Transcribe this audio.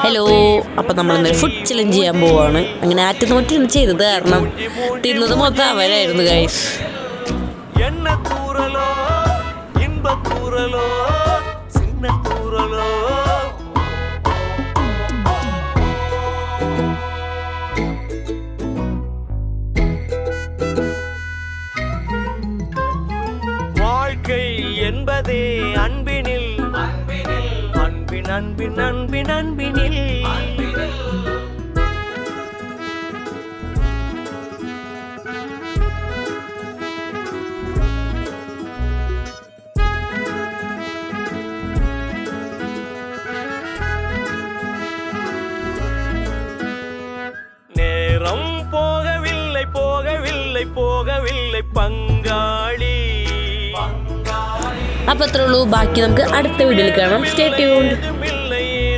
Hello, അപ്പം നമ്മളിന്നൊരു food challenge ചെയ്യാൻ പോവാണ്. അങ്ങനെ ആറ്റുനോറ്റാണ് ചെയ്തത്, കാരണം തിന്നത് മൊത്തം അവരായിരുന്നു ഗൈസ്. வாழ்க்கை என்பதே அன்பினில் அன்பின் அன்பின் அன்பின் அன்பினில் நேரம் போகவில்லை போகவில்லை போகவில்லை பங்காளி. അപ്പം അത്രേ ഉള്ളൂ. ബാക്കി നമുക്ക് അടുത്ത വീഡിയോയിൽ കാണാം. Stay tuned.